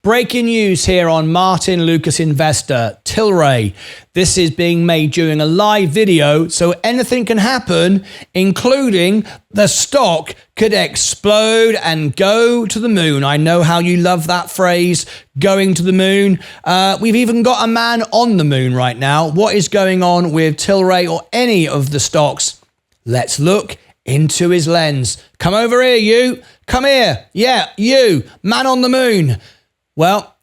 Breaking news here on Martyn Lucas Investor, Tilray. This is being made during a live video, so anything can happen, including the stock could explode and go to the moon. I know how you love that phrase, going to the moon. We've even got a man on the moon right now. What is going on with Tilray or any of the stocks? Let's look into his lens. Come over here, you. Come here. Yeah, you. Man on the moon. Well,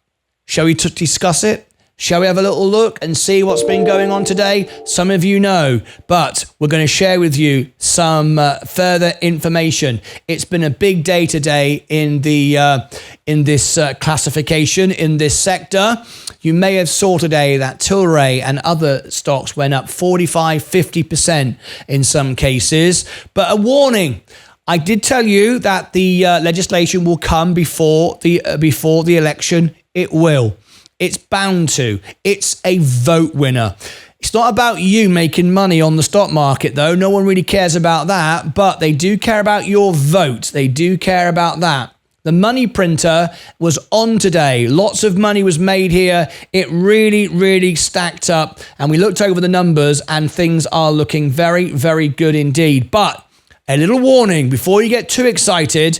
shall we discuss it? Shall we have a little look and see what's been going on today? Some of you know, but we're going to share with you some further information. It's been a big day today in this classification, in this sector. You may have saw today that Tilray and other stocks went up 45, 50% in some cases. But a warning. I did tell you that the legislation will come before the election. It will. It's bound to. It's a vote winner. It's not about you making money on the stock market, though. No one really cares about that, but they do care about your vote. They do care about that. The money printer was on today. Lots of money was made here. It really, really stacked up. And we looked over the numbers and things are looking very, very good indeed. But a little warning before you get too excited,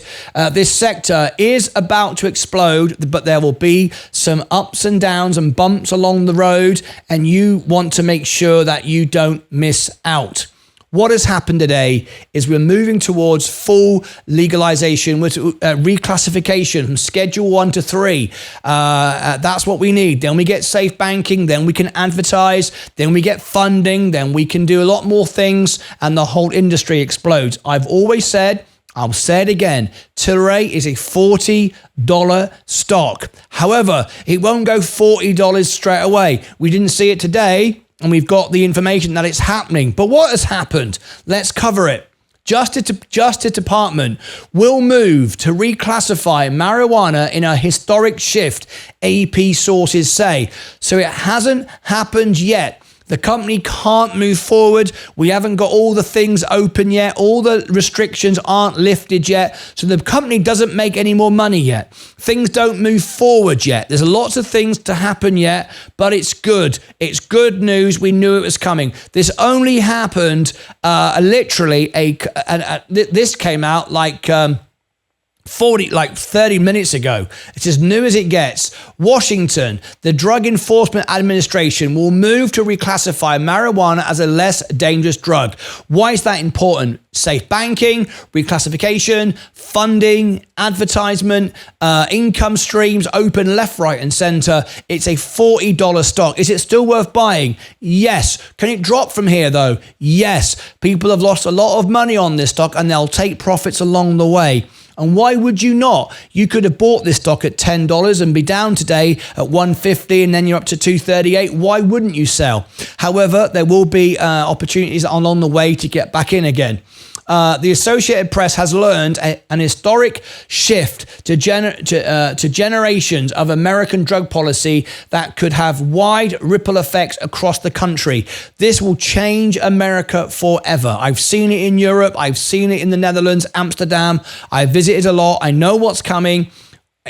this sector is about to explode, but there will be some ups and downs and bumps along the road, and you want to make sure that you don't miss out. What has happened today is we're moving towards full legalization with reclassification from Schedule 1 to 3. That's what we need. Then we get safe banking. Then we can advertise. Then we get funding. Then we can do a lot more things and the whole industry explodes. I've always said, I'll say it again, Tilray is a $40 stock. However, it won't go $40 straight away. We didn't see it today. And we've got the information that it's happening. But what has happened? Let's cover it. Justice Department will move to reclassify marijuana in a historic shift, AP sources say. So it hasn't happened yet. The company can't move forward. We haven't got all the things open yet. All the restrictions aren't lifted yet. So the company doesn't make any more money yet. Things don't move forward yet. There's lots of things to happen yet, but it's good. It's good news. We knew it was coming. This only happened literally this came out like 30 minutes ago. It's as new as it gets. Washington, the Drug Enforcement Administration will move to reclassify marijuana as a less dangerous drug. Why is that important? Safe banking, reclassification, funding, advertisement, income streams open left, right, and center. It's a $40 stock. Is it still worth buying? Yes. Can it drop from here though? Yes. People have lost a lot of money on this stock and they'll take profits along the way. And why would you not? You could have bought this stock at $10 and be down today at $150 and then you're up to $238. Why wouldn't you sell? However, there will be opportunities along the way to get back in again. The Associated Press has learned an historic shift to generations of American drug policy that could have wide ripple effects across the country. This will change America forever. I've seen it in Europe. I've seen it in the Netherlands, Amsterdam. I visited a lot. I know what's coming.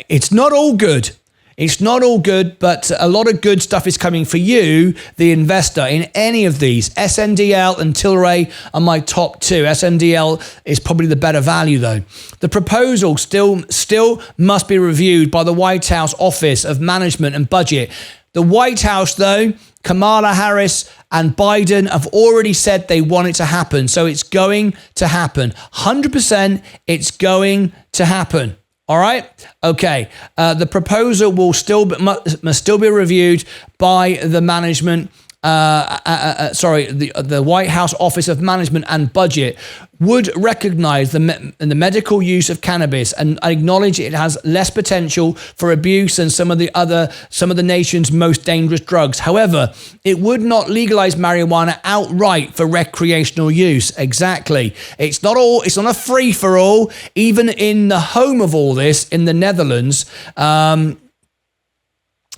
It's not all good. It's not all good, but a lot of good stuff is coming for you, the investor, in any of these. SNDL and Tilray are my top two. SNDL is probably the better value, though. The proposal still must be reviewed by the White House Office of Management and Budget. The White House, though, Kamala Harris and Biden have already said they want it to happen. So it's going to happen. 100% it's going to happen. All right. Okay. The proposal must still be reviewed by the management. The White House Office of Management and Budget would recognize the medical use of cannabis and acknowledge it has less potential for abuse than some of the nation's most dangerous drugs. However, it would not legalize marijuana outright for recreational use. Exactly. It's not a free for all. Even in the home of all this, in the Netherlands,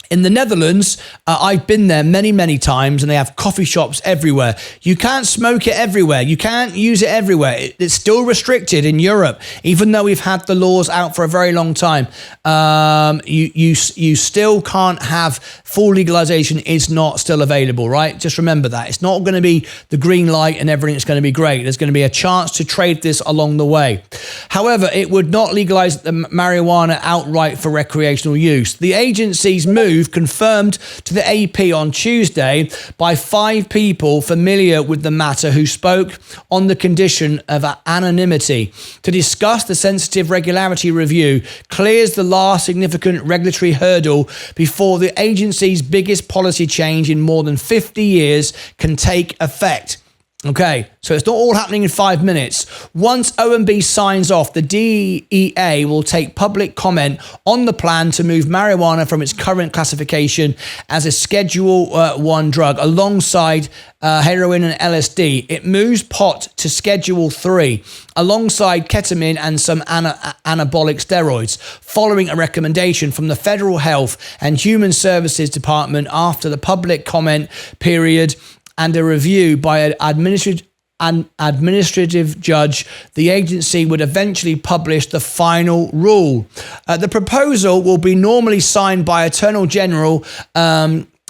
In the Netherlands, I've been there many, many times, and they have coffee shops everywhere. You can't smoke it everywhere. You can't use it everywhere. It's still restricted in Europe, even though we've had the laws out for a very long time. You still can't have full legalization. Is not still available, right? Just remember that. It's not going to be the green light and everything's going to be great. There's going to be a chance to trade this along the way. However, it would not legalize the marijuana outright for recreational use. The agency's move confirmed to the AP on Tuesday by 5 people familiar with the matter who spoke on the condition of anonymity to discuss the sensitive regularity review clears the last significant regulatory hurdle before the agency's biggest policy change in more than 50 years can take effect. Okay, so it's not all happening in 5 minutes. Once OMB signs off, the DEA will take public comment on the plan to move marijuana from its current classification as a Schedule 1 drug alongside heroin and LSD. It moves pot to Schedule 3 alongside ketamine and some anabolic steroids, following a recommendation from the Federal Health and Human Services Department after the public comment period and a review by an administrative judge. The agency would eventually publish the final rule. The proposal will be normally signed by Attorney General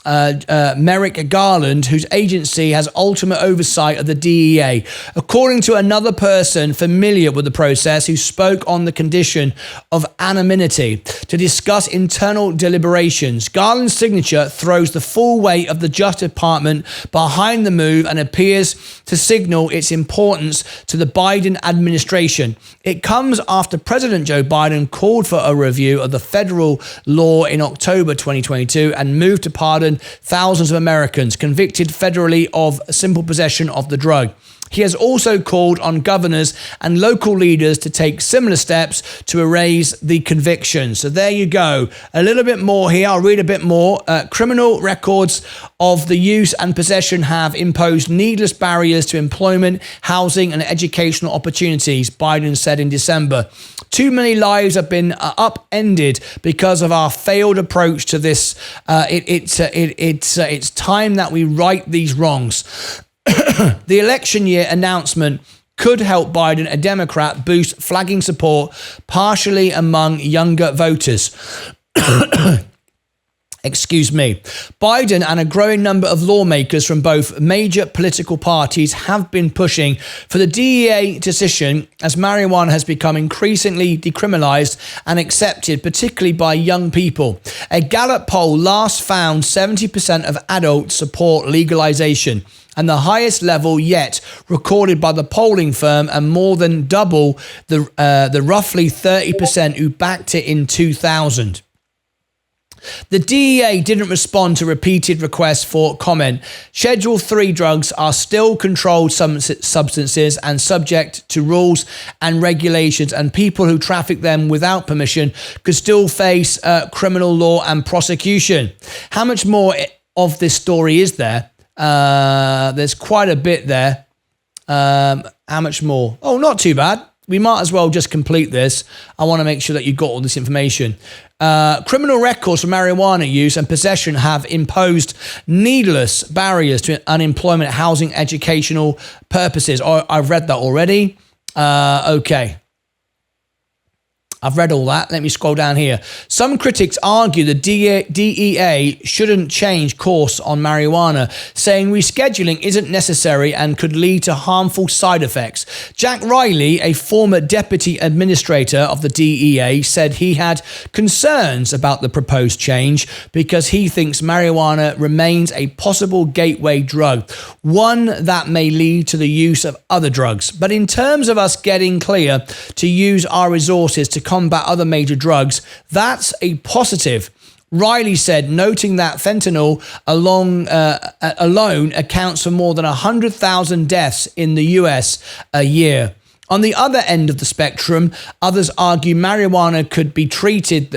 Merrick Garland, whose agency has ultimate oversight of the DEA. According to another person familiar with the process who spoke on the condition of anonymity to discuss internal deliberations, Garland's signature throws the full weight of the Justice Department behind the move and appears to signal its importance to the Biden administration. It comes after President Joe Biden called for a review of the federal law in October 2022 and moved to pardon thousands of Americans convicted federally of simple possession of the drug. He has also called on governors and local leaders to take similar steps to erase the conviction. So there you go. A little bit more here. I'll read a bit more. Criminal records of the use and possession have imposed needless barriers to employment, housing, and educational opportunities, Biden said in December. Too many lives have been upended because of our failed approach to this. It's time that we right these wrongs. The election year announcement could help Biden, a Democrat, boost flagging support partially among younger voters. Excuse me. Biden and a growing number of lawmakers from both major political parties have been pushing for the DEA decision as marijuana has become increasingly decriminalized and accepted, particularly by young people. A Gallup poll last found 70% of adults support legalization, and the highest level yet recorded by the polling firm, and more than double the roughly 30% who backed it in 2000. The DEA didn't respond to repeated requests for comment. Schedule 3 drugs are still controlled substances and subject to rules and regulations, and people who traffic them without permission could still face criminal law and prosecution. How much more of this story is there? There's quite a bit there. How much more? Oh, not too bad. We might as well just complete this. I want to make sure that you got all this information. Criminal records for marijuana use and possession have imposed needless barriers to unemployment, housing, educational purposes. I've read that already. Okay. I've read all that. Let me scroll down here. Some critics argue the DEA shouldn't change course on marijuana, saying rescheduling isn't necessary and could lead to harmful side effects. Jack Riley, a former deputy administrator of the DEA, said he had concerns about the proposed change because he thinks marijuana remains a possible gateway drug, one that may lead to the use of other drugs. But in terms of us getting clear to use our resources to combat other major drugs, that's a positive, Riley said, noting that fentanyl alone accounts for more than 100,000 deaths in the US a year. On the other end of the spectrum, others argue marijuana should be treated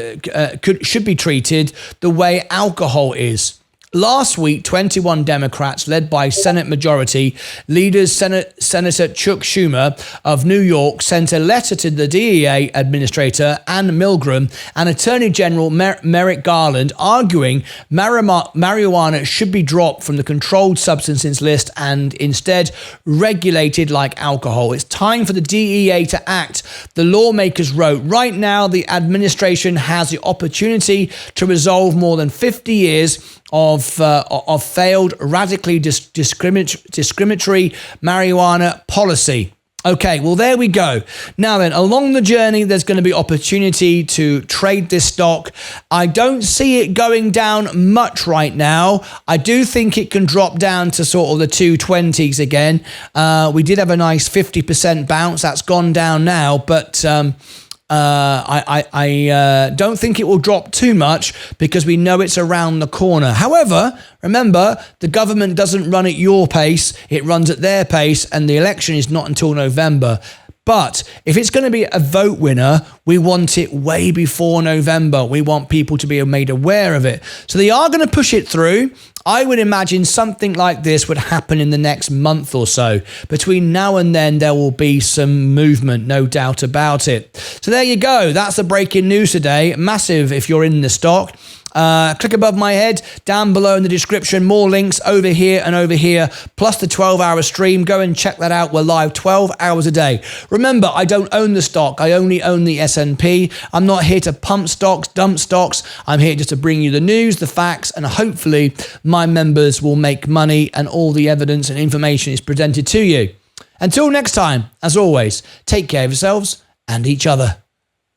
the way alcohol is. Last week, 21 Democrats, led by Senate Majority Leaders Senator Chuck Schumer of New York, sent a letter to the DEA Administrator Ann Milgram and Attorney General Merrick Garland arguing marijuana should be dropped from the controlled substances list and instead regulated like alcohol. It's time for the DEA to act, the lawmakers wrote. Right now, the administration has the opportunity to resolve more than 50 years of failed, radically discriminatory marijuana policy. Okay, well, there we go. Now then, along the journey, there's going to be opportunity to trade this stock. I don't see it going down much right now. I do think it can drop down to sort of the 220s again. We did have a nice 50% bounce. That's gone down now, but I don't think it will drop too much because we know it's around the corner. However, remember, the government doesn't run at your pace, it runs at their pace, and the election is not until November. But if it's going to be a vote winner, we want it way before November. We want people to be made aware of it. So they are going to push it through. I would imagine something like this would happen in the next month or so. Between now and then, there will be some movement, no doubt about it. So there you go. That's the breaking news today. Massive if you're in the stock. Click above my head, down below in the description, more links over here and over here, plus the 12-hour stream. Go and check that out. We're live 12 hours a day. Remember, I don't own the stock. I only own the S&P. I'm not here to pump stocks, dump stocks. I'm here just to bring you the news, the facts, and hopefully my members will make money and all the evidence and information is presented to you. Until next time, as always, take care of yourselves and each other.